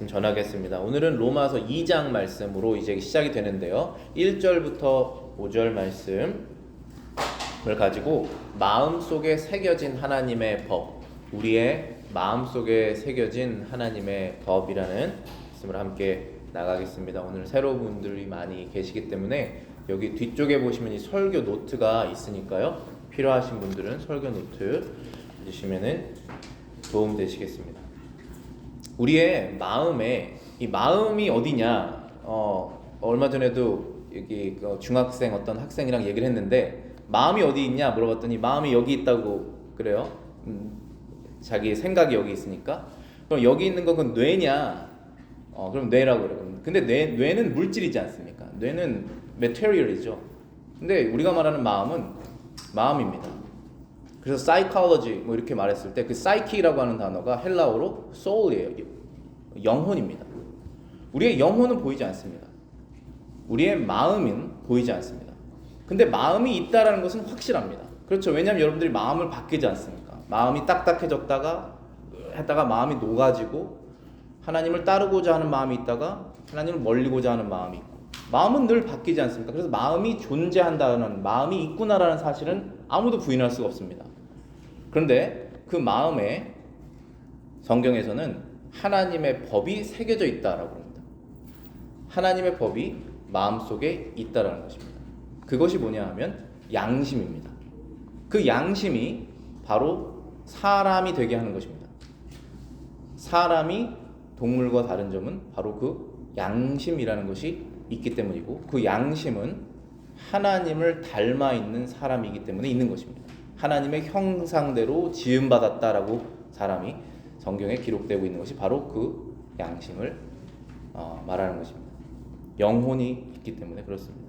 말씀 전하겠습니다. 오늘은 로마서 2장 말씀으로 이제 시작이 되는데요. 1절부터 5절 말씀을 가지고 마음속에 새겨진 하나님의 법, 우리의 마음속에 새겨진 하나님의 법이라는 말씀을 함께 나가겠습니다. 오늘 새로운 분들이 많이 계시기 때문에 여기 뒤쪽에 보시면 이 설교 노트가 있으니까요. 필요하신 분들은 설교 노트 주시면은 도움 되시겠습니다. 우리의 마음에, 이 마음이 어디냐, 얼마 전에도 여기 중학생 어떤 학생이랑 얘기를 했는데 마음이 어디 있냐 물어봤더니 마음이 여기 있다고 그래요. 자기 생각이 여기 있으니까. 그럼 여기 있는 건 그건 뇌냐? 그럼 뇌라고 그래요. 근데 뇌는 물질이지 않습니까? 뇌는 material이죠. 근데 우리가 말하는 마음은 마음입니다. 그래서 psychology 뭐 이렇게 말했을 때 그 psyche라고 하는 단어가 헬라어로 soul이에요. 영혼입니다. 우리의 영혼은 보이지 않습니다. 우리의 마음은 보이지 않습니다. 근데 마음이 있다라는 것은 확실합니다. 그렇죠. 왜냐하면 여러분들이 마음을 바뀌지 않습니까? 마음이 딱딱해졌다가 했다가 마음이 녹아지고 하나님을 따르고자 하는 마음이 있다가 하나님을 멀리고자 하는 마음이 있고, 마음은 늘 바뀌지 않습니까? 그래서 마음이 존재한다는, 마음이 있구나라는 사실은 아무도 부인할 수가 없습니다. 그런데 그 마음에 성경에서는 하나님의 법이 새겨져 있다라고 합니다. 하나님의 법이 마음속에 있다라는 것입니다. 그것이 뭐냐 하면 양심입니다. 그 양심이 바로 사람이 되게 하는 것입니다. 사람이 동물과 다른 점은 바로 그 양심이라는 것이 있기 때문이고, 그 양심은 하나님을 닮아 있는 사람이기 때문에 있는 것입니다. 하나님의 형상대로 지음받았다라고 사람이 성경에 기록되고 있는 것이 바로 그 양심을 말하는 것입니다. 영혼이 있기 때문에 그렇습니다.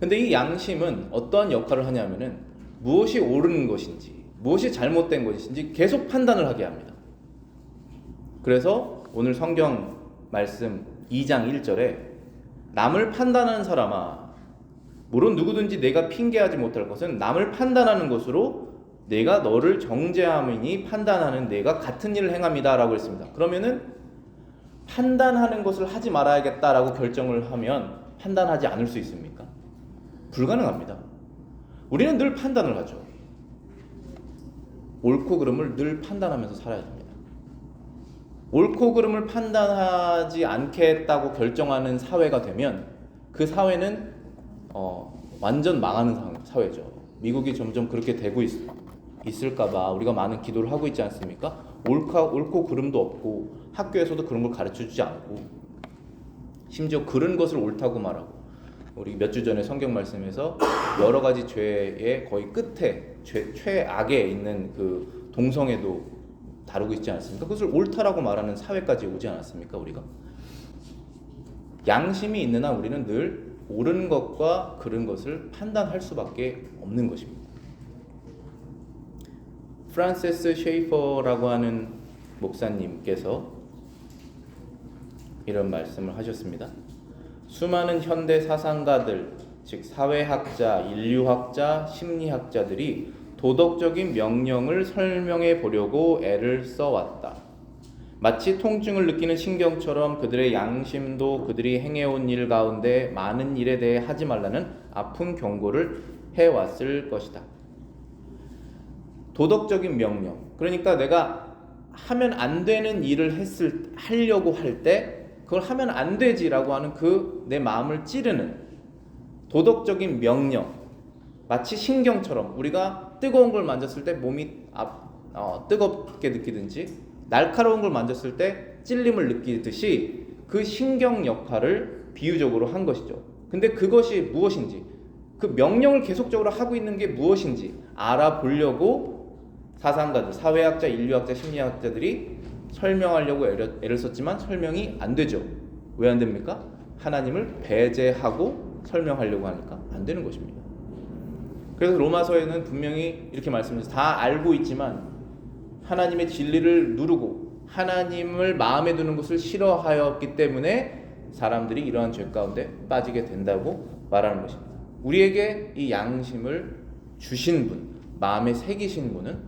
근데 이 양심은 어떠한 역할을 하냐면은 무엇이 옳은 것인지 무엇이 잘못된 것인지 계속 판단을 하게 합니다. 그래서 오늘 성경 말씀 2장 1절에 남을 판단하는 사람아, 물론 누구든지 내가 핑계하지 못할 것은 남을 판단하는 것으로 내가 너를 정죄함이니 판단하는 내가 같은 일을 행함이다 라고 했습니다. 그러면은 판단하는 것을 하지 말아야겠다라고 결정을 하면 판단하지 않을 수 있습니까? 불가능합니다. 우리는 늘 판단을 하죠. 옳고 그름을 늘 판단하면서 살아야 됩니다. 옳고 그름을 판단하지 않겠다고 결정하는 사회가 되면 그 사회는 완전 망하는 사회죠. 미국이 점점 그렇게 되고 있을까봐 우리가 많은 기도를 하고 있지 않습니까? 옳고 그름도 없고 학교에서도 그런 걸 가르쳐주지 않고 심지어 그런 것을 옳다고 말하고, 우리 몇 주 전에 성경 말씀에서 여러 가지 죄의 거의 끝에 최악에 있는 그 동성애도 다루고 있지 않습니까? 그것을 옳다라고 말하는 사회까지 오지 않았습니까? 우리가 양심이 있는 한 우리는 늘 옳은 것과 그른 것을 판단할 수밖에 없는 것입니다. 프란시스 셰이퍼라고 하는 목사님께서 이런 말씀을 하셨습니다. 수많은 현대 사상가들, 즉 사회학자, 인류학자, 심리학자들이 도덕적인 명령을 설명해 보려고 애를 써왔다. 마치 통증을 느끼는 신경처럼 그들의 양심도 그들이 행해온 일 가운데 많은 일에 대해 하지 말라는 아픈 경고를 해왔을 것이다. 도덕적인 명령, 그러니까 내가 하면 안 되는 일을 하려고 할 때 그걸 하면 안 되지라고 하는 그 내 마음을 찌르는 도덕적인 명령, 마치 신경처럼 우리가 뜨거운 걸 만졌을 때 몸이 뜨겁게 느끼든지 날카로운 걸 만졌을 때 찔림을 느끼듯이 그 신경 역할을 비유적으로 한 것이죠. 근데 그것이 무엇인지, 그 명령을 계속적으로 하고 있는 게 무엇인지 알아보려고 사상가들, 사회학자, 인류학자, 심리학자들이 설명하려고 애를 썼지만 설명이 안 되죠. 왜 안 됩니까? 하나님을 배제하고 설명하려고 하니까 안 되는 것입니다. 그래서 로마서에는 분명히 이렇게 말씀드렸어요. 다 알고 있지만 하나님의 진리를 누르고 하나님을 마음에 두는 것을 싫어하였기 때문에 사람들이 이러한 죄 가운데 빠지게 된다고 말하는 것입니다. 우리에게 이 양심을 주신 분, 마음에 새기신 분은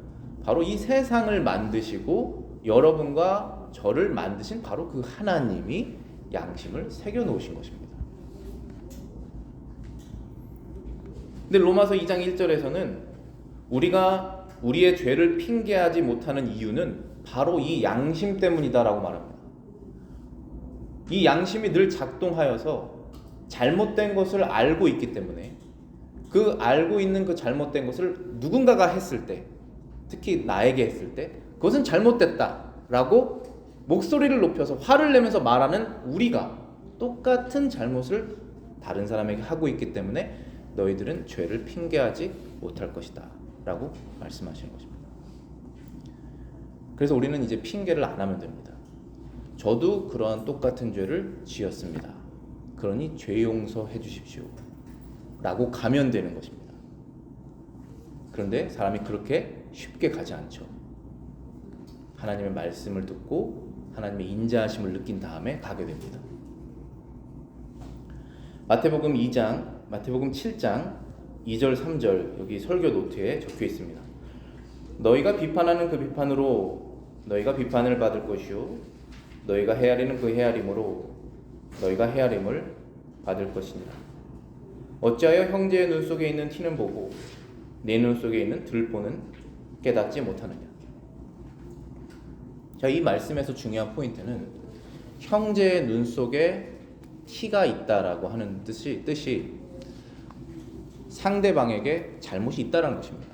바로 이 세상을 만드시고 여러분과 저를 만드신 바로 그 하나님이 양심을 새겨 놓으신 것입니다. 근데 로마서 2장 1절에서는 우리가 우리의 죄를 핑계하지 못하는 이유는 바로 이 양심 때문이다라고 말합니다. 이 양심이 늘 작동하여서 잘못된 것을 알고 있기 때문에 그 알고 있는 그 잘못된 것을 누군가가 했을 때, 특히 나에게 했을 때 그것은 잘못됐다라고 목소리를 높여서 화를 내면서 말하는 우리가 똑같은 잘못을 다른 사람에게 하고 있기 때문에 너희들은 죄를 핑계하지 못할 것이다 라고 말씀하시는 것입니다. 그래서 우리는 이제 핑계를 안 하면 됩니다. 저도 그러한 똑같은 죄를 지었습니다. 그러니 죄 용서해 주십시오 라고 가면 되는 것입니다. 그런데 사람이 그렇게 쉽게 가지 않죠. 하나님의 말씀을 듣고 하나님의 인자하심을 느낀 다음에 가게 됩니다. 마태복음 7장 2절 3절 여기 설교 노트에 적혀 있습니다. 너희가 비판하는 그 비판으로 너희가 비판을 받을 것이요 너희가 헤아리는 그 헤아림으로 너희가 헤아림을 받을 것이니라. 어찌하여 형제의 눈 속에 있는 티는 보고 내 눈 속에 있는 들보는 깨닫지 못하느냐. 자, 이 말씀에서 중요한 포인트는 형제의 눈 속에 티가 있다라고 하는 뜻이 상대방에게 잘못이 있다라는 것입니다.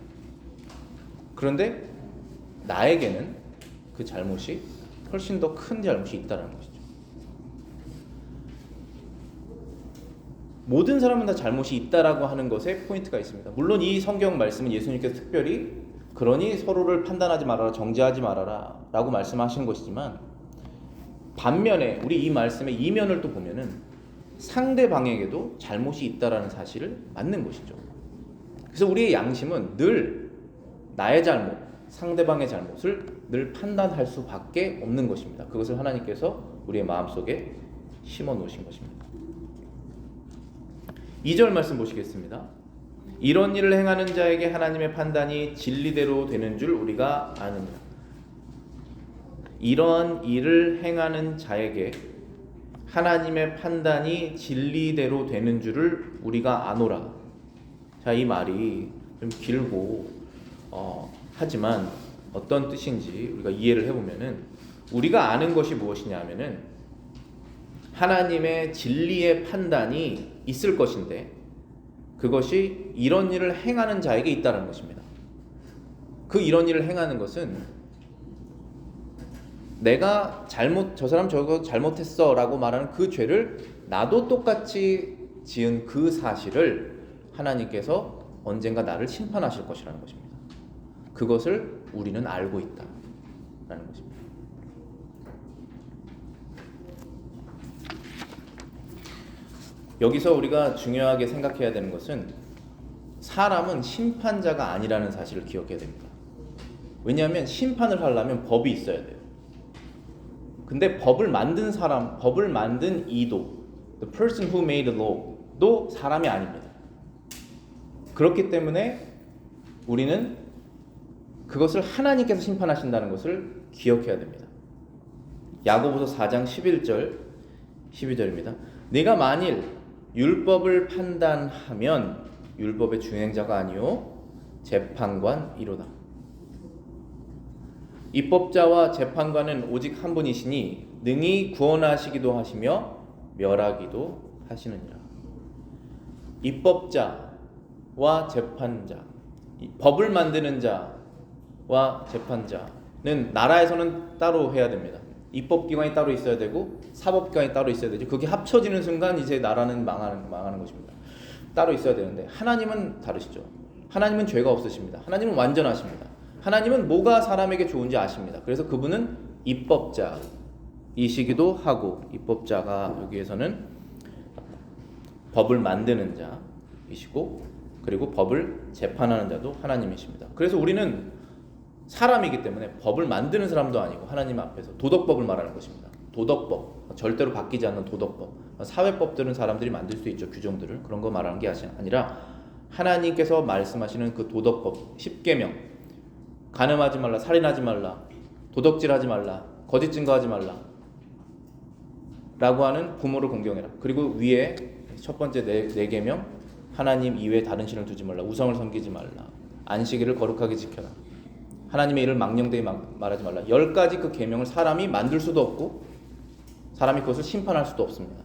그런데 나에게는 그 잘못이 훨씬 더 큰 잘못이 있다라는 것이죠. 모든 사람은 다 잘못이 있다라고 하는 것에 포인트가 있습니다. 물론 이 성경 말씀은 예수님께서 특별히 그러니 서로를 판단하지 말아라, 정죄하지 말아라 라고 말씀하신 것이지만 반면에 우리 이 말씀의 이면을 또 보면은 상대방에게도 잘못이 있다라는 사실을 맞는 것이죠. 그래서 우리의 양심은 늘 나의 잘못, 상대방의 잘못을 늘 판단할 수밖에 없는 것입니다. 그것을 하나님께서 우리의 마음속에 심어 놓으신 것입니다. 2절 말씀 보시겠습니다. 이런 일을 행하는 자에게 하나님의 판단이 진리대로 되는 줄 우리가 아느냐. 이러한 일을 행하는 자에게 하나님의 판단이 진리대로 되는 줄을 우리가 아노라. 자, 이 말이 좀 길고 하지만 어떤 뜻인지 우리가 이해를 해보면은 우리가 아는 것이 무엇이냐 하면은 하나님의 진리의 판단이 있을 것인데 그것이 이런 일을 행하는 자에게 있다는 것입니다. 그 이런 일을 행하는 것은 내가 저 사람 저거 잘못했어 라고 말하는 그 죄를 나도 똑같이 지은 그 사실을 하나님께서 언젠가 나를 심판하실 것이라는 것입니다. 그것을 우리는 알고 있다라는 것입니다. 여기서 우리가 중요하게 생각해야 되는 것은 사람은 심판자가 아니라는 사실을 기억해야 됩니다. 왜냐하면 심판을 하려면 법이 있어야 돼요. 근데 법을 만든 사람, 법을 만든 이도, the person who made the law도 사람이 아닙니다. 그렇기 때문에 우리는 그것을 하나님께서 심판하신다는 것을 기억해야 됩니다. 야고보서 4장 11절 12절입니다. 네가 만일 율법을 판단하면 율법의 준행자가 아니요 재판관이로다. 입법자와 재판관은 오직 한 분이시니 능히 구원하시기도 하시며 멸하기도 하시느니라. 입법자와 재판자, 법을 만드는 자와 재판자는 나라에서는 따로 해야 됩니다. 입법기관이 따로 있어야 되고 사법기관이 따로 있어야 되죠. 그게 합쳐지는 순간 이제 나라는 망하는 것입니다. 따로 있어야 되는데 하나님은 다르시죠. 하나님은 죄가 없으십니다. 하나님은 완전하십니다. 하나님은 뭐가 사람에게 좋은지 아십니다. 그래서 그분은 입법자이시기도 하고 입법자가 여기에서는 법을 만드는 자이시고 그리고 법을 재판하는 자도 하나님이십니다. 그래서 우리는 사람이기 때문에 법을 만드는 사람도 아니고 하나님 앞에서 도덕법을 말하는 것입니다. 도덕법, 절대로 바뀌지 않는 도덕법. 사회법들은 사람들이 만들 수 있죠. 규정들을. 그런 거 말하는 게 아니라 하나님께서 말씀하시는 그 도덕법 10계명, 간음하지 말라, 살인하지 말라, 도덕질하지 말라, 거짓 증거하지 말라 라고 하는 부모를 공경해라. 그리고 위에 첫 번째 네 계명, 하나님 이외에 다른 신을 두지 말라, 우상을 섬기지 말라, 안식일을 거룩하게 지켜라, 하나님의 일을 망령되이 말하지 말라. 10가지 그 계명을 사람이 만들 수도 없고 사람이 그것을 심판할 수도 없습니다.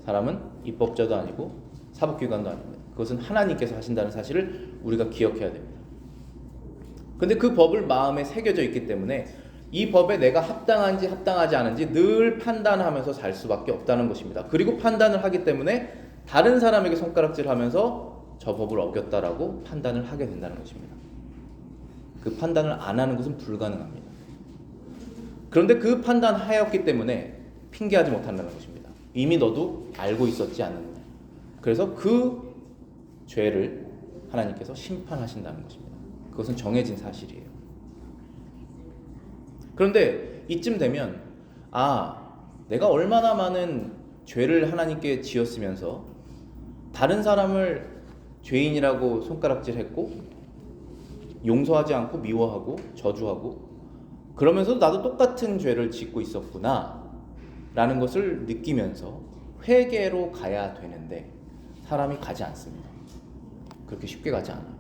사람은 입법자도 아니고 사법기관도 아닙니다. 그것은 하나님께서 하신다는 사실을 우리가 기억해야 됩니다. 근데 그 법을 마음에 새겨져 있기 때문에 이 법에 내가 합당한지 합당하지 않은지 늘 판단하면서 살 수밖에 없다는 것입니다. 그리고 판단을 하기 때문에 다른 사람에게 손가락질하면서 저 법을 어겼다라고 판단을 하게 된다는 것입니다. 그 판단을 안 하는 것은 불가능합니다. 그런데 그 판단하였기 때문에 핑계하지 못한다는 것입니다. 이미 너도 알고 있었지 않느냐. 그래서 그 죄를 하나님께서 심판하신다는 것입니다. 그것은 정해진 사실이에요. 그런데 이쯤 되면 내가 얼마나 많은 죄를 하나님께 지었으면서 다른 사람을 죄인이라고 손가락질했고 용서하지 않고 미워하고 저주하고 그러면서도 나도 똑같은 죄를 짓고 있었구나 라는 것을 느끼면서 회개로 가야 되는데 사람이 가지 않습니다. 그렇게 쉽게 가지 않아요.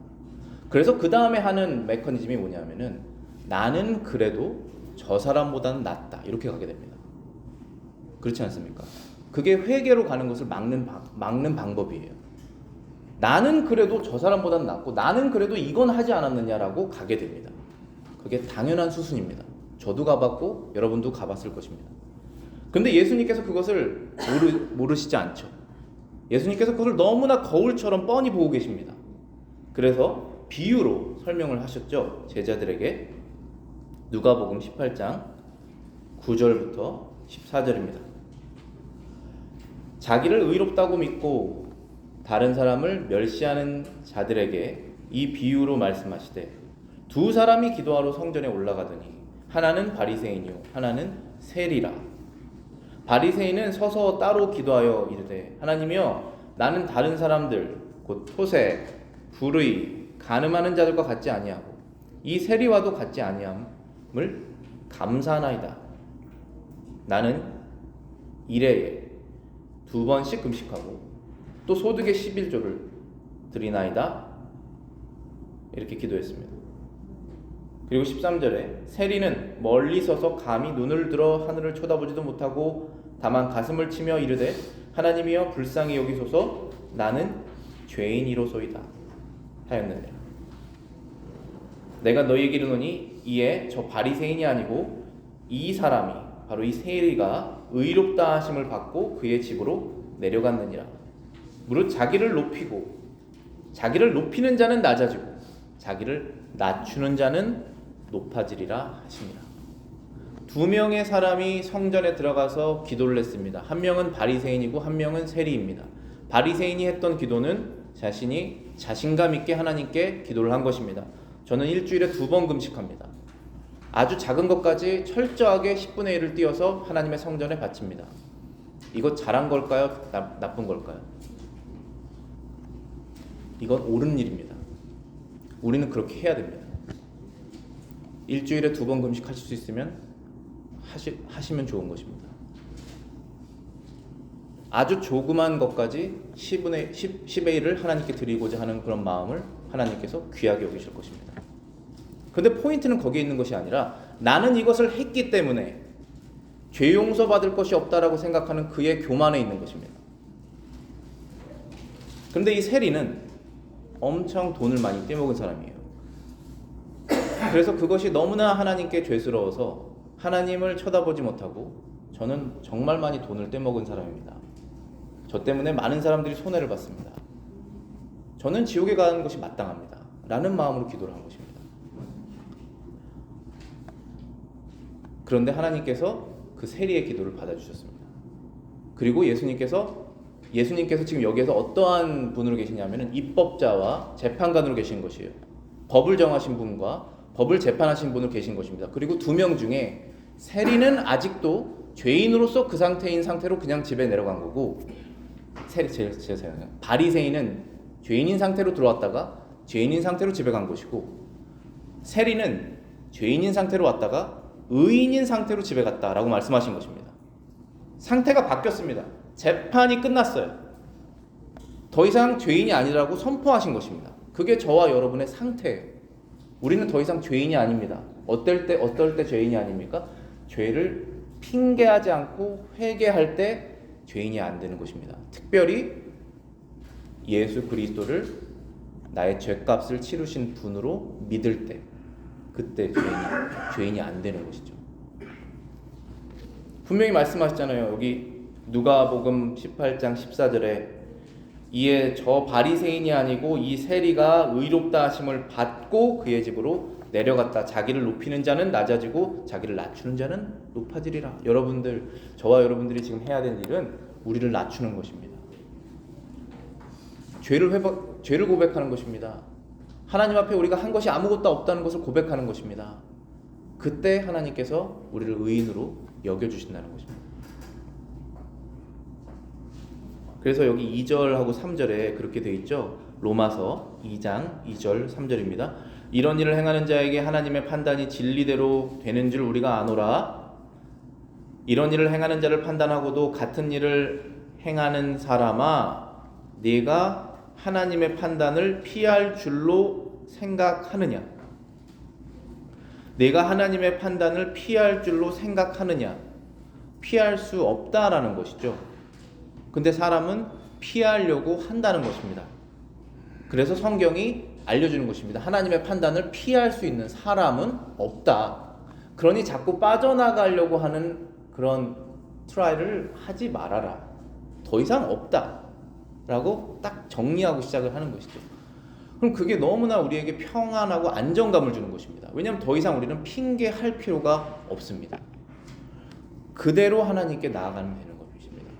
그래서 그 다음에 하는 메커니즘이 뭐냐면은 나는 그래도 저 사람보다는 낫다 이렇게 가게 됩니다. 그렇지 않습니까? 그게 회개로 가는 것을 막는 방법이에요. 나는 그래도 저 사람보다는 낫고 나는 그래도 이건 하지 않았느냐라고 가게 됩니다. 그게 당연한 수순입니다. 저도 가봤고 여러분도 가봤을 것입니다. 근데 예수님께서 그것을 모르시지 않죠. 예수님께서 그것을 너무나 거울처럼 뻔히 보고 계십니다. 그래서 비유로 설명을 하셨죠. 제자들에게. 누가복음 18장 9절부터 14절입니다. 자기를 의롭다고 믿고 다른 사람을 멸시하는 자들에게 이 비유로 말씀하시되 두 사람이 기도하러 성전에 올라가더니 하나는 바리새인이요 하나는 세리라. 바리새인은 서서 따로 기도하여 이르되 하나님이여 나는 다른 사람들 곧 토세, 불의, 간음하는 자들과 같지 아니하고 이 세리와도 같지 아니함을 감사하나이다. 나는 일회에 2번씩 금식하고 또 소득의 11조를 드리나이다. 이렇게 기도했습니다. 그리고 13절에 세리는 멀리 서서 감히 눈을 들어 하늘을 쳐다보지도 못하고 다만 가슴을 치며 이르되 하나님이여 불쌍히 여기소서 나는 죄인이로소이다 하였느니라. 내가 너희에게 이르노니 이에 저 바리새인이 아니고 이 사람이 바로 이 세리가 의롭다 하심을 받고 그의 집으로 내려갔느니라. 무릇 자기를 높이는 자는 낮아지고 자기를 낮추는 자는 높아지리라 하시니라. 2명의 사람이 성전에 들어가서 기도를 했습니다. 한 명은 바리새인이고 한 명은 세리입니다. 바리새인이 했던 기도는 자신이 자신감 있게 하나님께 기도를 한 것입니다. 저는 일주일에 2번 금식합니다. 아주 작은 것까지 철저하게 10분의 1을 띄어서 하나님의 성전에 바칩니다. 이거 잘한 걸까요? 나쁜 걸까요? 이건 옳은 일입니다. 우리는 그렇게 해야 됩니다. 일주일에 2번 금식하실 수 있으면 하시면 좋은 것입니다. 아주 조그만 것까지 10의 1을 하나님께 드리고자 하는 그런 마음을 하나님께서 귀하게 여기실 것입니다. 근데 포인트는 거기에 있는 것이 아니라 나는 이것을 했기 때문에 죄 용서받을 것이 없다라고 생각하는 그의 교만에 있는 것입니다. 그런데 이 세리는 엄청 돈을 많이 떼먹은 사람이에요. 그래서 그것이 너무나 하나님께 죄스러워서 하나님을 쳐다보지 못하고 저는 정말 많이 돈을 떼먹은 사람입니다. 저 때문에 많은 사람들이 손해를 봤습니다. 저는 지옥에 가는 것이 마땅합니다. 라는 마음으로 기도를 한 것입니다. 그런데 하나님께서 그 세리의 기도를 받아주셨습니다. 그리고 예수님께서 지금 여기에서 어떠한 분으로 계시냐면 입법자와 재판관으로 계신 것이에요. 법을 정하신 분과 법을 재판하신 분으로 계신 것입니다. 그리고 2명 중에 세리는 아직도 죄인으로서 그 상태로 그냥 집에 내려간 거고 바리새인은 죄인인 상태로 들어왔다가 죄인인 상태로 집에 간 것이고 세리는 죄인인 상태로 왔다가 의인인 상태로 집에 갔다라고 말씀하신 것입니다. 상태가 바뀌었습니다. 재판이 끝났어요. 더 이상 죄인이 아니라고 선포하신 것입니다. 그게 저와 여러분의 상태예요. 우리는 더 이상 죄인이 아닙니다. 어떨 때 죄인이 아닙니까? 죄를 핑계하지 않고 회개할 때 죄인이 안 되는 것입니다. 특별히 예수 그리스도를 나의 죄값을 치르신 분으로 믿을 때, 그때 죄인이 안 되는 것이죠. 분명히 말씀하셨잖아요. 여기 누가복음 18장 14절에 이에 저 바리새인이 아니고 이 세리가 의롭다 하심을 받고 그의 집으로 내려갔다. 자기를 높이는 자는 낮아지고 자기를 낮추는 자는 높아지리라. 여러분들, 저와 여러분들이 지금 해야 될 일은 우리를 낮추는 것입니다. 죄를 고백하는 것입니다. 하나님 앞에 우리가 한 것이 아무것도 없다는 것을 고백하는 것입니다. 그때 하나님께서 우리를 의인으로 여겨주신다는 것입니다. 그래서 여기 2절하고 3절에 그렇게 되어 있죠. 로마서 2장 2절 3절입니다. 이런 일을 행하는 자에게 하나님의 판단이 진리대로 되는 줄 우리가 아노라. 이런 일을 행하는 자를 판단하고도 같은 일을 행하는 사람아, 네가 하나님의 판단을 피할 줄로 생각하느냐? 내가 하나님의 판단을 피할 줄로 생각하느냐? 피할 수 없다라는 것이죠. 근데 사람은 피하려고 한다는 것입니다. 그래서 성경이 알려주는 것입니다. 하나님의 판단을 피할 수 있는 사람은 없다. 그러니 자꾸 빠져나가려고 하는 그런 트라이를 하지 말아라. 더 이상 없다 라고 딱 정리하고 시작을 하는 것이죠. 그럼 그게 너무나 우리에게 평안하고 안정감을 주는 것입니다. 왜냐하면 더 이상 우리는 핑계할 필요가 없습니다. 그대로 하나님께 나아가면 되는 것입니다.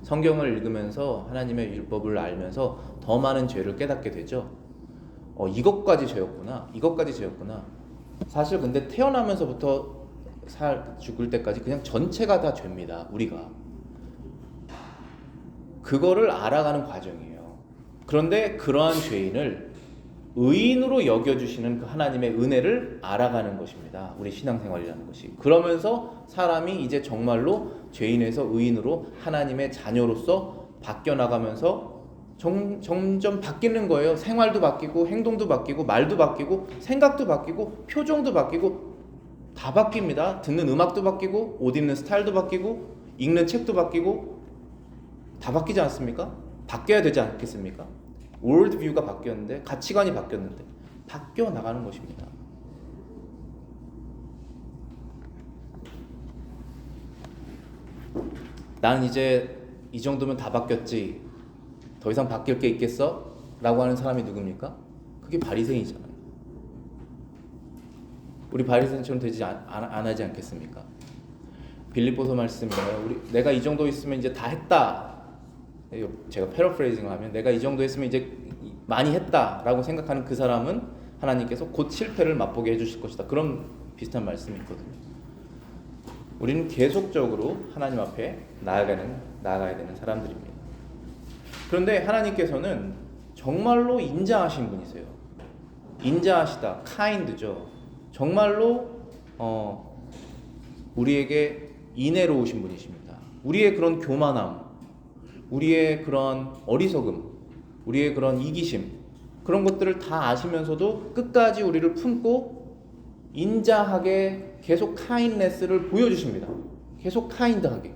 성경을 읽으면서 하나님의 율법을 알면서 더 많은 죄를 깨닫게 되죠. 이것까지 죄였구나. 사실 근데 태어나면서부터 죽을 때까지 그냥 전체가 다 죄입니다. 우리가. 그거를 알아가는 과정이에요. 그런데 그러한 죄인을 의인으로 여겨주시는 그 하나님의 은혜를 알아가는 것입니다. 우리 신앙생활이라는 것이. 그러면서 사람이 이제 정말로 죄인에서 의인으로 하나님의 자녀로서 바뀌어 나가면서 점점 바뀌는 거예요. 생활도 바뀌고 행동도 바뀌고 말도 바뀌고 생각도 바뀌고 표정도 바뀌고 다 바뀝니다. 듣는 음악도 바뀌고 옷 입는 스타일도 바뀌고 읽는 책도 바뀌고 다 바뀌지 않습니까? 바뀌어야 되지 않겠습니까? 월드뷰가 바뀌었는데, 가치관이 바뀌었는데 바뀌어 나가는 것입니다. 난 이제 이 정도면 다 바뀌었지, 더 이상 바뀔 게 있겠어? 라고 하는 사람이 누굽니까? 그게 바리새인이잖아요. 우리 바리새인처럼 되지 안 하지 않겠습니까? 빌립보서 말씀이에요. 내가 이 정도 있으면 이제 다 했다. 제가 패러프레이징을 하면 내가 이 정도 했으면 이제 많이 했다라고 생각하는 그 사람은 하나님께서 곧 실패를 맛보게 해주실 것이다. 그런 비슷한 말씀이 있거든요. 우리는 계속적으로 하나님 앞에 나아가야 되는 사람들입니다. 그런데 하나님께서는 정말로 인자하신 분이세요. 인자하시다, 카인드죠. 정말로 우리에게 인애로우신 분이십니다. 우리의 그런 교만함, 우리의 그런 어리석음, 우리의 그런 이기심, 그런 것들을 다 아시면서도 끝까지 우리를 품고 인자하게 계속 카인네스를 보여주십니다. 계속 카인드하게.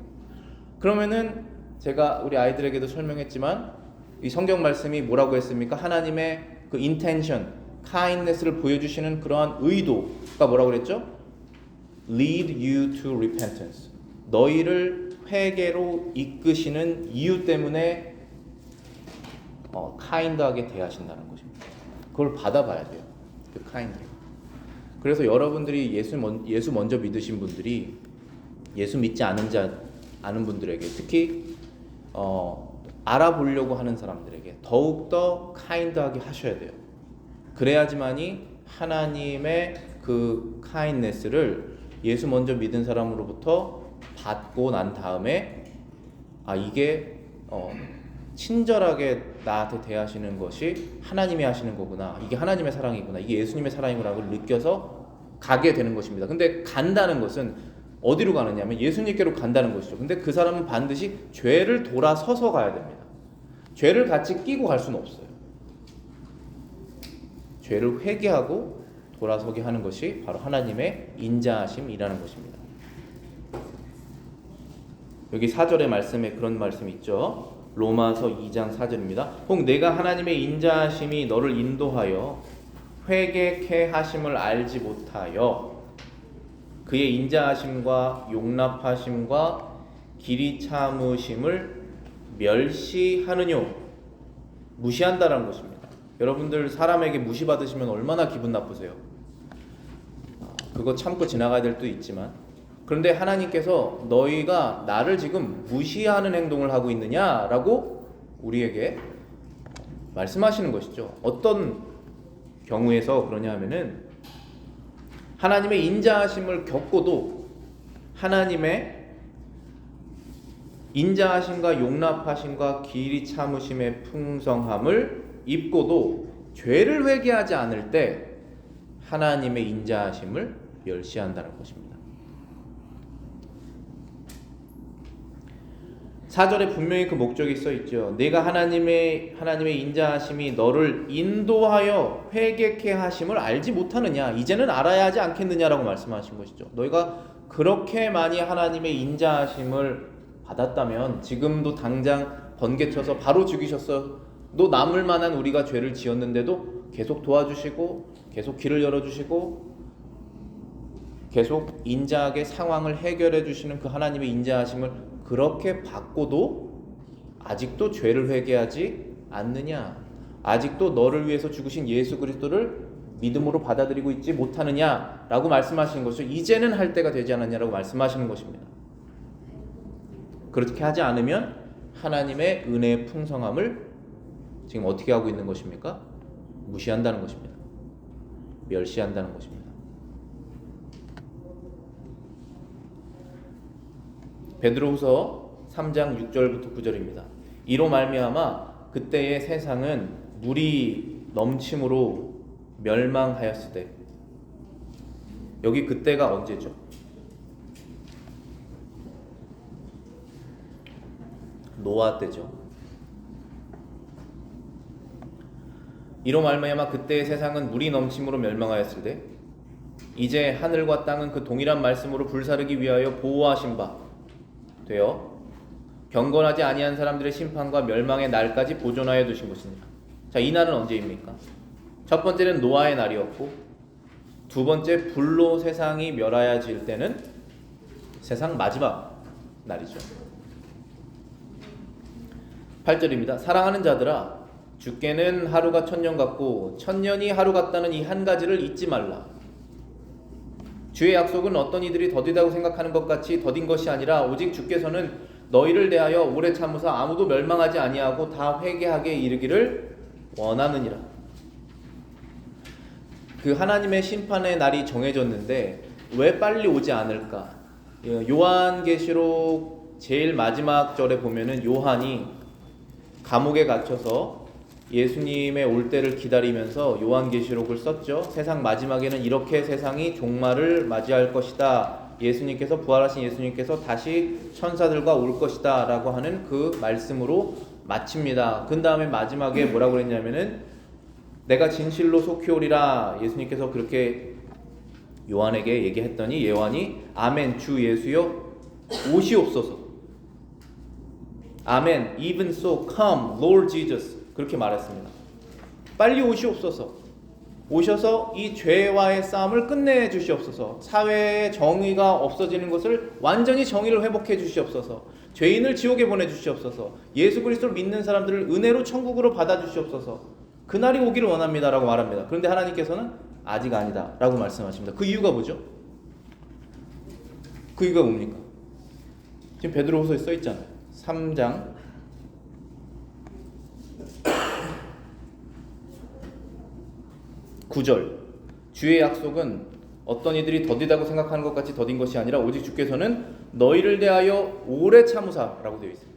그러면은 제가 우리 아이들에게도 설명했지만 이 성경 말씀이 뭐라고 했습니까? 하나님의 그 인텐션, 카인네스를 보여주시는 그러한 의도가 뭐라고 그랬죠? Lead you to repentance. 너희를 회개로 이끄시는 이유 때문에 카인드하게 대하신다는 것입니다. 그걸 받아봐야 돼요. 그 카인드. 그래서 여러분들이 예수 먼저 믿으신 분들이 예수 믿지 않은 분들에게, 특히 알아보려고 하는 사람들에게 더욱더 카인드하게 하셔야 돼요. 그래야지만이 하나님의 그 카인드네스를 예수 먼저 믿은 사람으로부터 받고 난 다음에 이게 친절하게 나한테 대하시는 것이 하나님이 하시는 거구나, 이게 하나님의 사랑이구나, 이게 예수님의 사랑이구나를 느껴서 가게 되는 것입니다. 근데 간다는 것은 어디로 가느냐면 예수님께로 간다는 것이죠. 근데 그 사람은 반드시 죄를 돌아서서 가야 됩니다. 죄를 같이 끼고 갈 수는 없어요. 죄를 회개하고 돌아서게 하는 것이 바로 하나님의 인자하심이라는 것입니다. 여기 4절의 말씀에 그런 말씀이 있죠. 로마서 2장 4절입니다. 혹 내가 하나님의 인자하심이 너를 인도하여 회개케 하심을 알지 못하여 그의 인자하심과 용납하심과 길이 참으심을 멸시하느뇨. 무시한다라는 것입니다. 여러분들 사람에게 무시받으시면 얼마나 기분 나쁘세요? 그거 참고 지나가야 될 때도 있지만, 그런데 하나님께서 너희가 나를 지금 무시하는 행동을 하고 있느냐라고 우리에게 말씀하시는 것이죠. 어떤 경우에서 그러냐 하면은 하나님의 인자하심을 겪고도 하나님의 인자하심과 용납하심과 길이 참으심의 풍성함을 입고도 죄를 회개하지 않을 때 하나님의 인자하심을 멸시한다는 것입니다. 4절에 분명히 그 목적이 써 있죠. 내가 하나님의 인자하심이 너를 인도하여 회개케 하심을 알지 못하느냐, 이제는 알아야 하지 않겠느냐라고 말씀하신 것이죠. 너희가 그렇게 많이 하나님의 인자하심을 받았다면 지금도 당장 번개쳐서 바로 죽이셨어도 남을 만한 우리가 죄를 지었는데도 계속 도와주시고 계속 길을 열어주시고 계속 인자하게 상황을 해결해 주시는 그 하나님의 인자하심을 그렇게 받고도 아직도 죄를 회개하지 않느냐, 아직도 너를 위해서 죽으신 예수 그리스도를 믿음으로 받아들이고 있지 못하느냐라고 말씀하시는 것이죠. 이제는 할 때가 되지 않았냐라고 말씀하시는 것입니다. 그렇게 하지 않으면 하나님의 은혜의 풍성함을 지금 어떻게 하고 있는 것입니까? 무시한다는 것입니다. 멸시한다는 것입니다. 베드로후서 3장 6절부터 9절입니다. 이로 말미암아 그때의 세상은 물이 넘침으로 멸망하였을 때, 여기 그때가 언제죠? 노아 때죠. 이로 말미암아 그때의 세상은 물이 넘침으로 멸망하였을 때 이제 하늘과 땅은 그 동일한 말씀으로 불사르기 위하여 보호하신 바 되어 경건하지 아니한 사람들의 심판과 멸망의 날까지 보존하여 두신 것입니다. 자, 이 날은 언제입니까? 첫 번째는 노아의 날이었고, 두 번째 불로 세상이 멸하여질 때는 세상 마지막 날이죠. 8절입니다. 사랑하는 자들아, 주께는 하루가 1000년 같고 1000년이 하루 같다는 이 한 가지를 잊지 말라. 주의 약속은 어떤 이들이 더디다고 생각하는 것 같이 더딘 것이 아니라 오직 주께서는 너희를 대하여 오래 참으사 아무도 멸망하지 아니하고 다 회개하게 이르기를 원하느니라. 그 하나님의 심판의 날이 정해졌는데 왜 빨리 오지 않을까? 요한계시록 제일 마지막 절에 보면은 요한이 감옥에 갇혀서 예수님의 올 때를 기다리면서 요한계시록을 썼죠. 세상 마지막에는 이렇게 세상이 종말을 맞이할 것이다. 예수님께서, 부활하신 예수님께서 다시 천사들과 올 것이다 라고 하는 그 말씀으로 마칩니다. 그 다음에 마지막에 뭐라고 그랬냐면은 내가 진실로 속히 오리라. 예수님께서 그렇게 요한에게 얘기했더니 요한이 아멘 주 예수여 오시옵소서. 아멘 even so come Lord Jesus 그렇게 말했습니다. 빨리 오시옵소서. 오셔서 이 죄와의 싸움을 끝내 주시옵소서. 사회의 정의가 없어지는 것을 완전히 정의를 회복해 주시옵소서. 죄인을 지옥에 보내 주시옵소서. 예수 그리스도를 믿는 사람들을 은혜로 천국으로 받아 주시옵소서. 그날이 오기를 원합니다 라고 말합니다. 그런데 하나님께서는 아직 아니다 라고 말씀하십니다. 그 이유가 뭐죠? 그 이유가 뭡니까? 지금 베드로후서에 써 있잖아요. 3장 9절 주의 약속은 어떤 이들이 더디다고 생각하는 것 같이 더딘 것이 아니라 오직 주께서는 너희를 대하여 오래 참으사라고 되어 있습니다.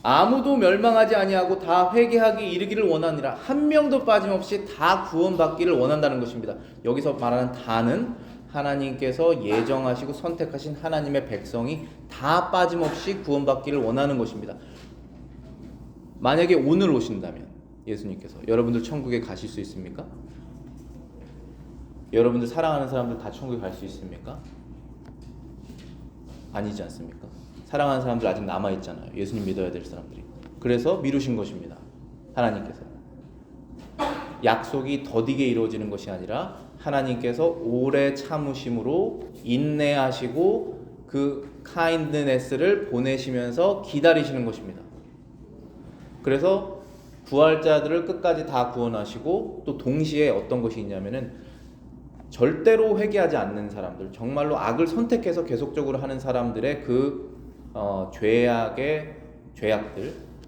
아무도 멸망하지 아니하고 다 회개하기 이르기를 원하니라. 한 명도 빠짐없이 다 구원받기를 원한다는 것입니다. 여기서 말하는 다는 하나님께서 예정하시고 선택하신 하나님의 백성이 다 빠짐없이 구원받기를 원하는 것입니다. 만약에 오늘 오신다면 예수님께서 여러분들 천국에 가실 수 있습니까? 여러분들 사랑하는 사람들 다 천국에 갈 수 있습니까? 아니지 않습니까? 사랑하는 사람들 아직 남아있잖아요. 예수님 믿어야 될 사람들이. 그래서 미루신 것입니다. 하나님께서. 약속이 더디게 이루어지는 것이 아니라 하나님께서 오래 참으심으로 인내하시고 그 카인드네스를 보내시면서 기다리시는 것입니다. 그래서 부활자들을 끝까지 다 구원하시고 또 동시에 어떤 것이 있냐면은 절대로 회개하지 않는 사람들, 정말로 악을 선택해서 계속적으로 하는 사람들의 그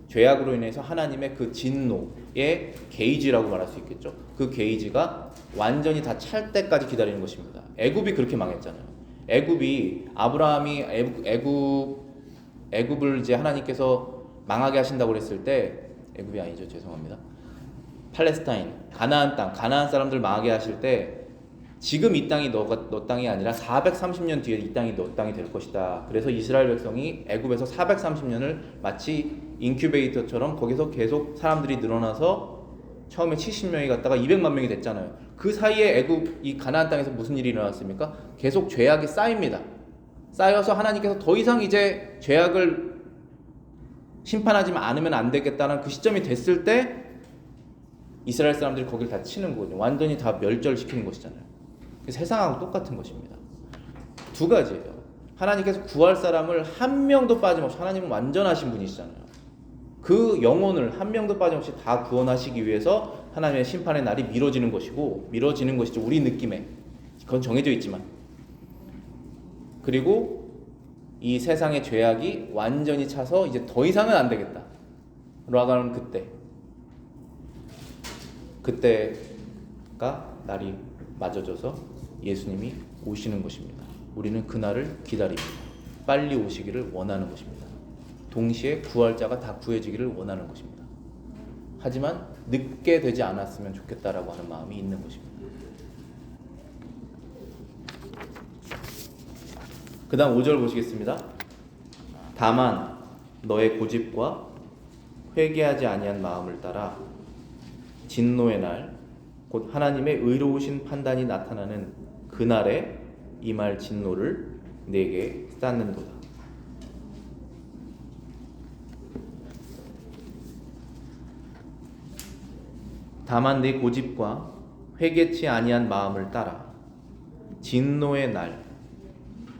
죄악으로 인해서 하나님의 그 진노의 게이지라고 말할 수 있겠죠. 그 게이지가 완전히 다 찰 때까지 기다리는 것입니다. 애굽이 그렇게 망했잖아요. 애굽이 아브라함이 애굽을 이제 하나님께서 망하게 하신다고 그랬을 때, 애굽이 아니죠, 죄송합니다. 팔레스타인, 가나안 땅, 가나안 사람들 망하게 하실 때 지금 이 땅이 너 땅이 아니라 430년 뒤에 이 땅이 너 땅이 될 것이다. 그래서 이스라엘 백성이 애굽에서 430년을 마치 인큐베이터처럼 거기서 계속 사람들이 늘어나서 처음에 70명이 갔다가 200만 명이 됐잖아요. 그 사이에 애굽 이 가나안 땅에서 무슨 일이 일어났습니까? 계속 죄악이 쌓입니다. 쌓여서 하나님께서 더 이상 이제 죄악을 심판하지 않으면 안 되겠다는 그 시점이 됐을 때 이스라엘 사람들이 거기를 다 치는 거거든요. 완전히 다 멸절시키는 것이잖아요. 세상하고 똑같은 것입니다. 두 가지예요. 하나님께서 구할 사람을 한 명도 빠짐없이, 하나님은 완전하신 분이시잖아요. 그 영혼을 한 명도 빠짐없이 다 구원하시기 위해서 하나님의 심판의 날이 미뤄지는 것이죠. 우리 느낌에. 그건 정해져 있지만. 그리고 이 세상의 죄악이 완전히 차서 이제 더 이상은 안 되겠다. 라고 하는 그때가 날이 맞아져서 예수님이 오시는 것입니다. 우리는 그날을 기다립니다. 빨리 오시기를 원하는 것입니다. 동시에 구할자가 다 구해지기를 원하는 것입니다. 하지만 늦게 되지 않았으면 좋겠다라고 하는 마음이 있는 것입니다. 그 다음 5절 보시겠습니다. 다만 너의 고집과 회개하지 아니한 마음을 따라 진노의 날, 곧 하나님의 의로우신 판단이 나타나는 그날에 임할 진노를 내게 쌓는도다. 다만 내 고집과 회개치 아니한 마음을 따라 진노의 날,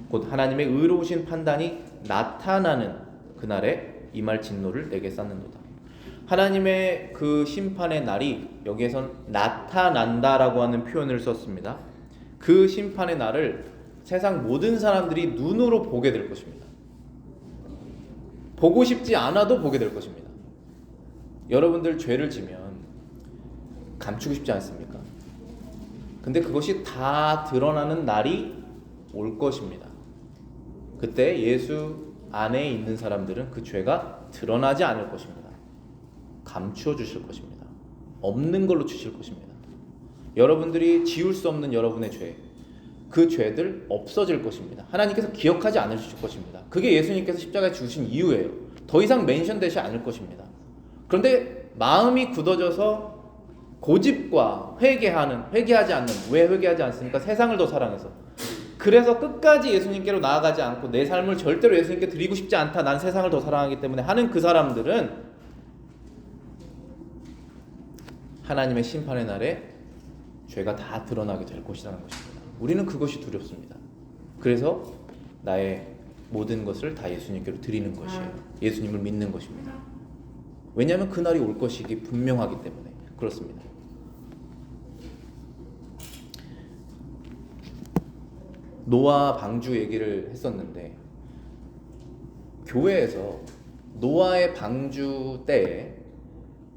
곧 하나님의 의로우신 판단이 나타나는 그날에 임할 진노를 내게 쌓는도다. 하나님의 그 심판의 날이 여기에선 나타난다라고 하는 표현을 썼습니다. 그 심판의 날을 세상 모든 사람들이 눈으로 보게 될 것입니다. 보고 싶지 않아도 보게 될 것입니다. 여러분들 죄를 지면 감추고 싶지 않습니까? 근데 그것이 다 드러나는 날이 올 것입니다. 그때 예수 안에 있는 사람들은 그 죄가 드러나지 않을 것입니다. 감추어 주실 것입니다. 없는 걸로 주실 것입니다. 여러분들이 지울 수 없는 여러분의 죄, 그 죄들 없어질 것입니다. 하나님께서 기억하지 않으실 것입니다. 그게 예수님께서 십자가에 죽으신 이유예요. 더 이상 멘션되지 않을 것입니다. 그런데 마음이 굳어져서 고집과 회개하지 않는, 왜 회개하지 않습니까? 세상을 더 사랑해서. 그래서 끝까지 예수님께로 나아가지 않고 내 삶을 절대로 예수님께 드리고 싶지 않다, 난 세상을 더 사랑하기 때문에 하는 그 사람들은 하나님의 심판의 날에 죄가 다 드러나게 될 것이라는 것입니다. 우리는 그것이 두렵습니다. 그래서 나의 모든 것을 다 예수님께로 드리는 것이에요. 예수님을 믿는 것입니다. 왜냐하면 그날이 올 것이기 분명하기 때문에 그렇습니다. 노아 방주 얘기를 했었는데, 교회에서 노아의 방주 때에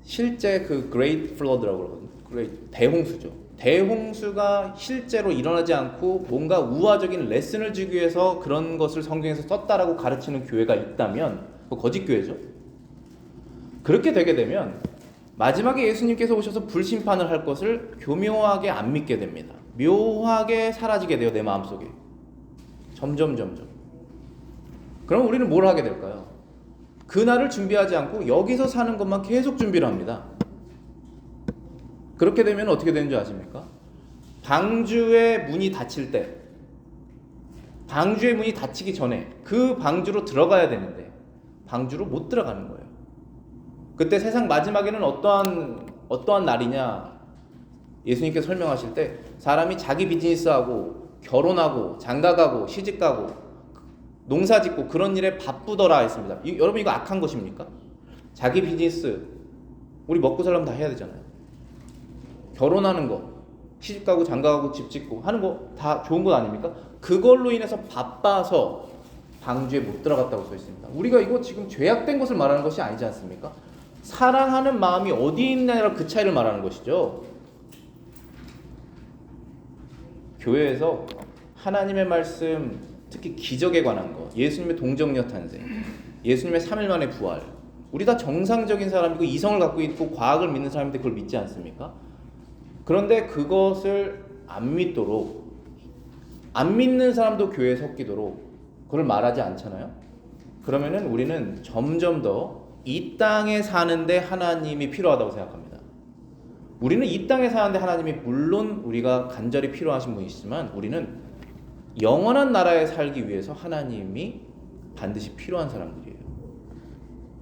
실제 그 Great Flood라고 그러거든요. 대홍수죠. 대홍수가 실제로 일어나지 않고 뭔가 우화적인 레슨을 주기 위해서 그런 것을 성경에서 썼다라고 가르치는 교회가 있다면 그거 거짓 교회죠. 그렇게 되게 되면 마지막에 예수님께서 오셔서 불심판을 할 것을 교묘하게 안 믿게 됩니다. 묘하게 사라지게 돼요. 내 마음속에. 점점. 그럼 우리는 뭘 하게 될까요? 그날을 준비하지 않고 여기서 사는 것만 계속 준비를 합니다. 그렇게 되면 어떻게 되는 줄 아십니까? 방주의 문이 닫힐 때, 방주의 문이 닫히기 전에 그 방주로 들어가야 되는데 방주로 못 들어가는 거예요. 그때 세상 마지막에는 어떠한 날이냐? 예수님께서 설명하실 때 사람이 자기 비즈니스하고 결혼하고 장가가고 시집가고 농사짓고 그런 일에 바쁘더라 했습니다. 여러분 이거 악한 것입니까? 자기 비즈니스 우리 먹고 살려면 다 해야 되잖아요. 결혼하는 거, 시집가고 장가가고 집 짓고 하는 거 다 좋은 것 아닙니까? 그걸로 인해서 바빠서 방주에 못 들어갔다고 써 있습니다. 우리가 이거 지금 죄악된 것을 말하는 것이 아니지 않습니까? 사랑하는 마음이 어디 있느냐로 그 차이를 말하는 것이죠. 교회에서 하나님의 말씀, 특히 기적에 관한 것, 예수님의 동정녀 탄생, 예수님의 3일 만의 부활, 우리 다 정상적인 사람이고 이성을 갖고 있고 과학을 믿는 사람인데 그걸 믿지 않습니까? 그런데 그것을 안 믿도록, 안 믿는 사람도 교회에 섞이도록 그걸 말하지 않잖아요. 그러면은 우리는 점점 더 이 땅에 사는데 하나님이 필요하다고 생각합니다. 우리는 이 땅에 사는데 하나님이 물론 우리가 간절히 필요하신 분이시지만 우리는 영원한 나라에 살기 위해서 하나님이 반드시 필요한 사람들이에요.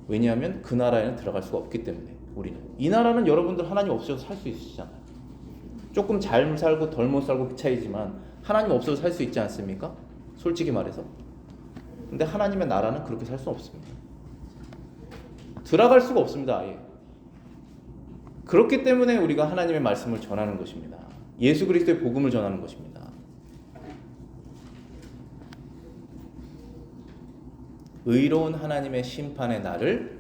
왜냐하면 그 나라에는 들어갈 수가 없기 때문에. 우리는 이 나라는 여러분들 하나님 없어서 살 수 있으시잖아요. 조금 잘 살고 덜 못 살고 그 차이지만 하나님 없어서 살 수 있지 않습니까? 솔직히 말해서. 근데 하나님의 나라는 그렇게 살 수 없습니다. 들어갈 수가 없습니다. 아예. 그렇기 때문에 우리가 하나님의 말씀을 전하는 것입니다. 예수 그리스도의 복음을 전하는 것입니다. 의로운 하나님의 심판의 날을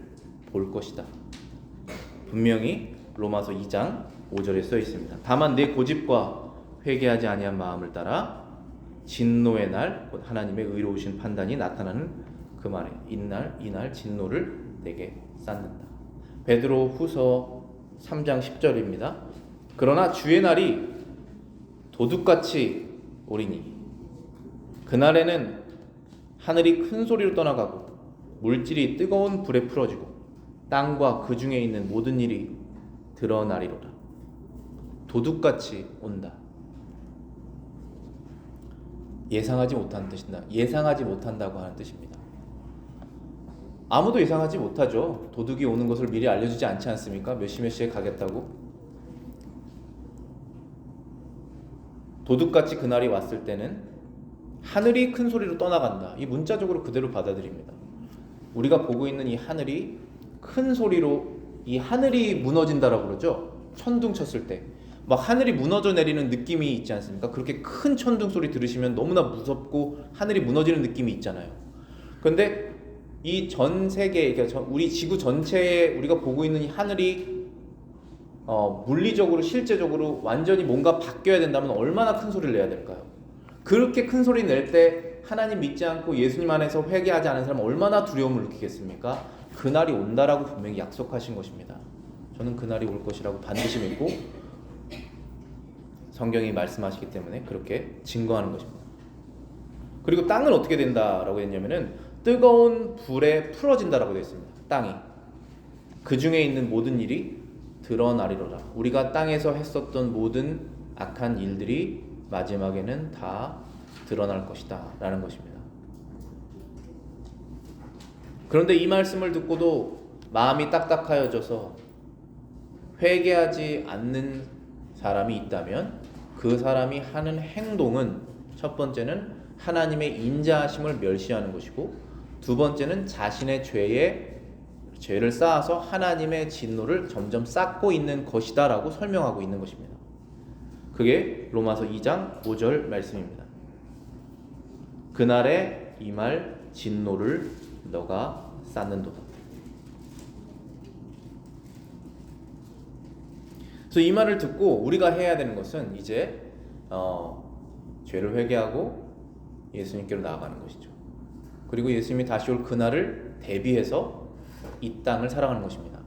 볼 것이다. 분명히 로마서 2장 5절에 써 있습니다. 다만 내 고집과 회개하지 아니한 마음을 따라 진노의 날, 곧 하나님의 의로우신 판단이 나타나는 그 말에 이날 진노를 내게 쌓는다. 베드로 후서 3장 10절입니다. 그러나 주의 날이 도둑같이 오리니 그날에는 하늘이 큰 소리로 떠나가고 물질이 뜨거운 불에 풀어지고 땅과 그 중에 있는 모든 일이 드러나리로다. 도둑같이 온다. 예상하지 못한 뜻이다. 예상하지 못한다고 하는 뜻입니다. 아무도 예상하지 못하죠. 도둑이 오는 것을 미리 알려주지 않지 않습니까? 몇 시에 가겠다고. 도둑같이 그날이 왔을 때는 하늘이 큰 소리로 떠나간다. 이 문자적으로 그대로 받아들입니다. 우리가 보고 있는 이 하늘이 큰 소리로, 이 하늘이 무너진다라고 그러죠. 천둥 쳤을 때 막 하늘이 무너져 내리는 느낌이 있지 않습니까? 그렇게 큰 천둥 소리 들으시면 너무나 무섭고 하늘이 무너지는 느낌이 있잖아요. 그런데 이 전 세계, 그러니까 우리 지구 전체에 우리가 보고 있는 이 하늘이 물리적으로 실제적으로 완전히 뭔가 바뀌어야 된다면 얼마나 큰 소리를 내야 될까요? 그렇게 큰 소리 낼 때 하나님 믿지 않고 예수님 안에서 회개하지 않은 사람은 얼마나 두려움을 느끼겠습니까? 그날이 온다라고 분명히 약속하신 것입니다. 저는 그날이 올 것이라고 반드시 믿고 성경이 말씀하시기 때문에 그렇게 증거하는 것입니다. 그리고 땅은 어떻게 된다라고 했냐면은 뜨거운 불에 풀어진다라고 되어 있습니다. 땅이 그 중에 있는 모든 일이 드러나리로다. 우리가 땅에서 했었던 모든 악한 일들이 마지막에는 다 드러날 것이다 라는 것입니다. 그런데 이 말씀을 듣고도 마음이 딱딱하여져서 회개하지 않는 사람이 있다면 그 사람이 하는 행동은 첫 번째는 하나님의 인자하심을 멸시하는 것이고 두 번째는 자신의 죄를 쌓아서 하나님의 진노를 점점 쌓고 있는 것이다 라고 설명하고 있는 것입니다. 그게 로마서 2장 5절 말씀입니다. 그날에 임할 진노를 너가 쌓는도다. 그래서 이 말을 듣고 우리가 해야 되는 것은 이제 죄를 회개하고 예수님께로 나아가는 것이죠. 그리고 예수님이 다시 올 그날을 대비해서 이 땅을 살아가는 것입니다.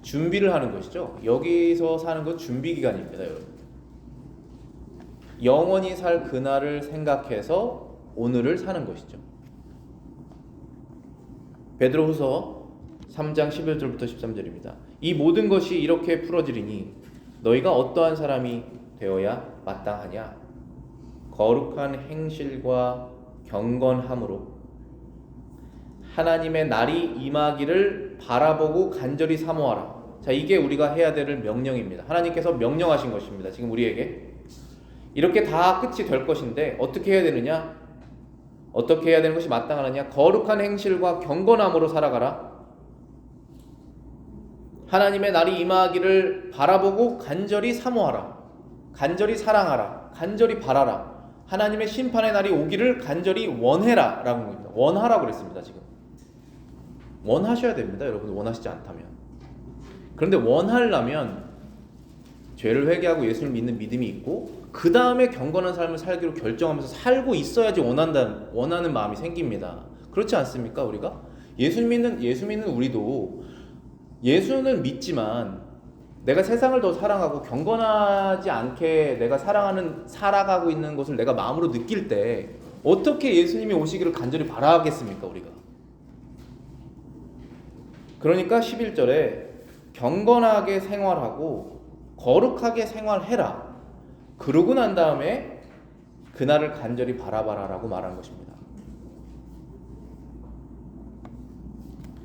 준비를 하는 것이죠. 여기서 사는 건 준비 기간입니다, 여러분. 영원히 살 그날을 생각해서 오늘을 사는 것이죠. 베드로후서 3장 11절부터 13절입니다. 이 모든 것이 이렇게 풀어지리니 너희가 어떠한 사람이 되어야 마땅하냐? 거룩한 행실과 경건함으로 하나님의 날이 임하기를 바라보고 간절히 사모하라. 자, 이게 우리가 해야 될 명령입니다. 하나님께서 명령하신 것입니다. 지금 우리에게 이렇게 다 끝이 될 것인데 어떻게 해야 되느냐? 어떻게 해야 되는 것이 마땅하느냐? 거룩한 행실과 경건함으로 살아가라. 하나님의 날이 임하기를 바라보고 간절히 사모하라. 간절히 사랑하라. 간절히 바라라. 하나님의 심판의 날이 오기를 간절히 원해라 라는 겁니다. 원하라고 그랬습니다. 지금 원하셔야 됩니다. 여러분 원하시지 않다면. 그런데 원하려면 죄를 회개하고 예수를 믿는 믿음이 있고 그 다음에 경건한 삶을 살기로 결정하면서 살고 있어야지 원하는 마음이 생깁니다. 그렇지 않습니까? 우리가 예수 믿는 우리도 예수는 믿지만 내가 세상을 더 사랑하고 경건하지 않게 내가 살아가고 있는 것을 내가 마음으로 느낄 때 어떻게 예수님이 오시기를 간절히 바라겠습니까? 우리가. 그러니까 11절에 경건하게 생활하고 거룩하게 생활해라. 그러고 난 다음에 그날을 간절히 바라봐라라고 말한 것입니다.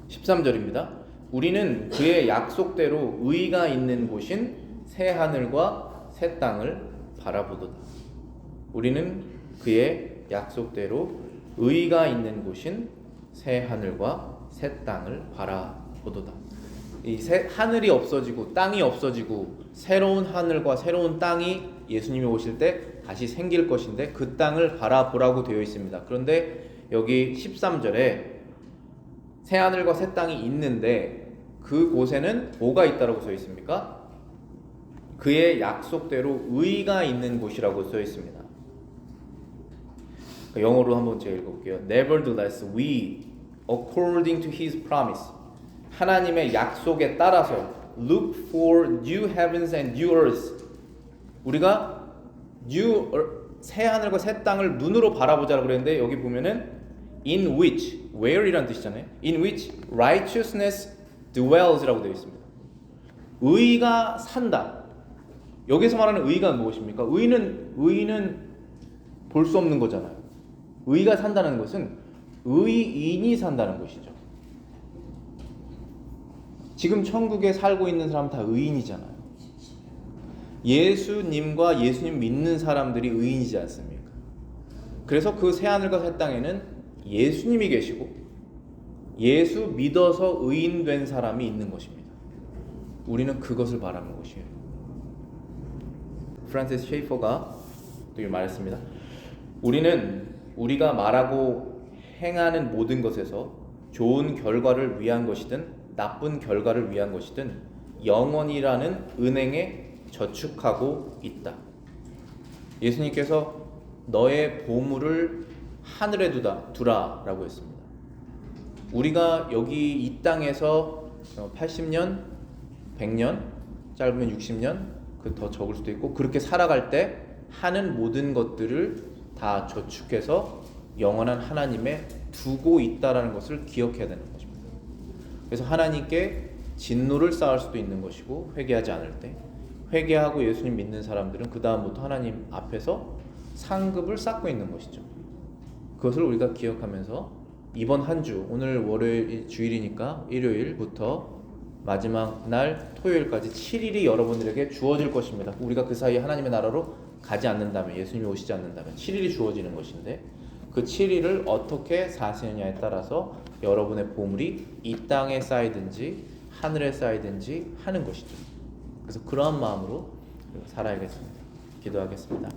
13절입니다. 우리는 그의 약속대로 의가 있는 곳인 새 하늘과 새 땅을 바라보도다. 우리는 그의 약속대로 의가 있는 곳인 새 하늘과 새 땅을 바라보도다. 이 새 하늘이 없어지고 땅이 없어지고 새로운 하늘과 새로운 땅이 예수님이 오실 때 다시 생길 것인데 그 땅을 바라보라고 되어 있습니다. 그런데 여기 13절에 새 하늘과 새 땅이 있는데 그곳에는 뭐가 있다고 써 있습니까? 그의 약속대로 의가 있는 곳이라고 써 있습니다. 영어로 한번 제가 읽어볼게요. Nevertheless, we, according to His promise, 하나님의 약속에 따라서 look for new heavens and new earth. 우리가 새 하늘과 새 땅을 눈으로 바라보자라고 그랬는데 여기 보면은 in which, where이란 뜻이잖아요. in which righteousness dwells라고 되어 있습니다. 의가 산다. 여기서 말하는 의가 무엇입니까? 의는 볼 수 없는 거잖아요. 의가 산다는 것은 의인이 산다는 것이죠. 지금 천국에 살고 있는 사람 다 의인이잖아요. 예수님과 예수님 믿는 사람들이 의인이지 않습니까? 그래서 그 새하늘과 새 땅에는 예수님이 계시고 예수 믿어서 의인된 사람이 있는 것입니다. 우리는 그것을 바라는 것이에요. 프란시스 셰이퍼가 또 말했습니다. 우리는 우리가 말하고 행하는 모든 것에서 좋은 결과를 위한 것이든 나쁜 결과를 위한 것이든 영원이라는 은행에 저축하고 있다. 예수님께서 너의 보물을 하늘에 두라라고 했습니다. 우리가 여기 이 땅에서 80년, 100년, 짧으면 60년, 그 더 적을 수도 있고 그렇게 살아갈 때 하는 모든 것들을 다 저축해서 영원한 하나님에 두고 있다라는 것을 기억해야 되는 것입니다. 그래서 하나님께 진노를 쌓을 수도 있는 것이고 회개하지 않을 때 회개하고 예수님 믿는 사람들은 그 다음부터 하나님 앞에서 상급을 쌓고 있는 것이죠. 그것을 우리가 기억하면서 이번 한 주, 오늘 월요일 주일이니까 일요일부터 마지막 날 토요일까지 7일이 여러분들에게 주어질 것입니다. 우리가 그 사이에 하나님의 나라로 가지 않는다면, 예수님이 오시지 않는다면 7일이 주어지는 것인데 그 7일을 어떻게 사시느냐에 따라서 여러분의 보물이 이 땅에 쌓이든지 하늘에 쌓이든지 하는 것이죠. 그래서 그러한 마음으로 살아야겠습니다. 기도하겠습니다.